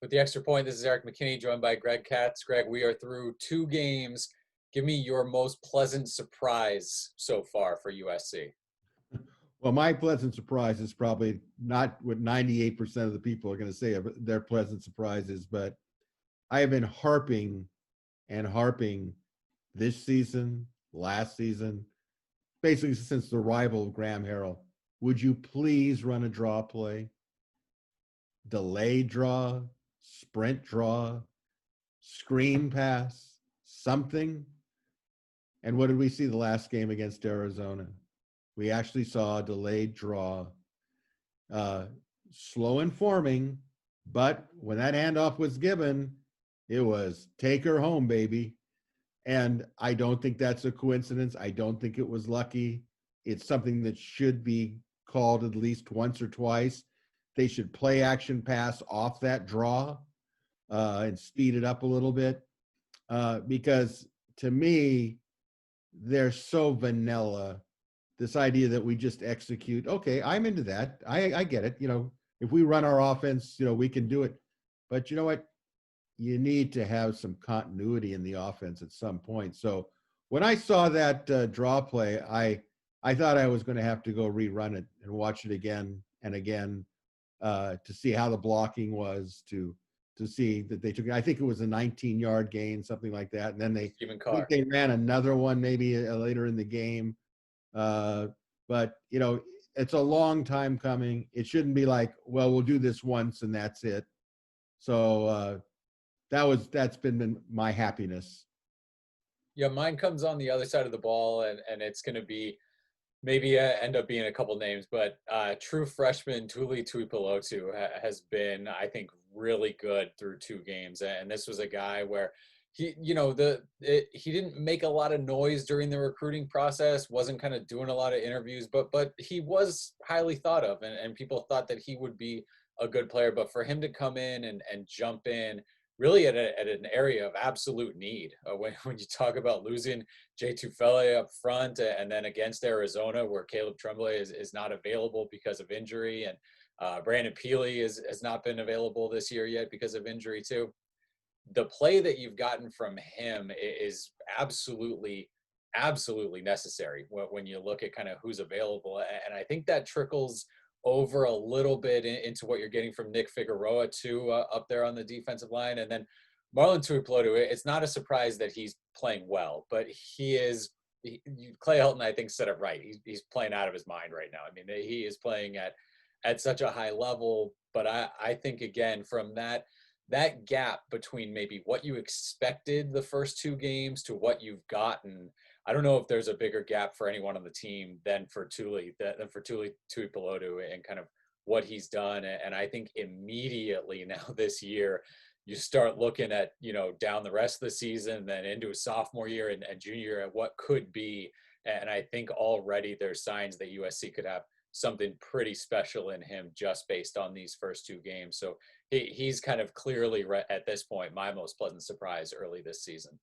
With the extra point, this is Erik McKinney, joined by Greg Katz. Greg, we are through 2 games. Give me your most pleasant surprise so far for USC. Well, my pleasant surprise is probably not what 98% of the people are going to say their pleasant surprises, but I have been harping and harping this season, last season, basically since the arrival of Graham Harrell. Would you please run a draw play, delay draw, sprint draw, screen pass, something? And what did we see the last game against Arizona? We actually saw a delayed draw, slow in forming, but when that handoff was given, it was take her home, baby. And I don't think that's a coincidence. I don't think it was lucky. It's something that should be called at least once or twice. They should play action pass off that draw and speed it up a little bit because to me, they're so vanilla. This idea that we just execute. Okay, I'm into that. I get it. If we run our offense, we can do it. But you know what? You need to have some continuity in the offense at some point. So when I saw that draw play, I thought I was going to have to go rerun it and watch it again and again to see how the blocking was, to see that they took. I think it was a 19-yard gain, something like that, and then I think they ran another one maybe later in the game. But it's a long time coming. It shouldn't be like, well, we'll do this once and that's it. So that's been my happiness. Yeah, mine comes on the other side of the ball, and it's going to be maybe end up being a couple names, but true freshman Tuli Tuipulotu has been, I think, really good through 2 games. And this was a guy where he didn't make a lot of noise during the recruiting process, wasn't kind of doing a lot of interviews, but he was highly thought of, and people thought that he would be a good player. But for him to come in and jump in really at an area of absolute need, when you talk about losing Jay Tufele up front, and then against Arizona where Caleb Tremblay is not available because of injury, and Brandon Peely has not been available this year yet because of injury too. The play that you've gotten from him is absolutely necessary when you look at kind of who's available. And I think that trickles over a little bit into what you're getting from Nick Figueroa too, up there on the defensive line. And then Marlon Tuipulotu, it's not a surprise that he's playing well, but Clay Helton, I think, said it right. He's playing out of his mind right now. I mean, he is playing at such a high level, but I think, again, from that gap between maybe what you expected the first 2 games to what you've gotten, I don't know if there's a bigger gap for anyone on the team than for Tuli Tuipulotu and kind of what he's done. And I think immediately now this year, you start looking at, down the rest of the season, then into a sophomore year and junior year at what could be. And I think already there's signs that USC could have something pretty special in him just based on these first 2 games. So he's kind of clearly at this point my most pleasant surprise early this season.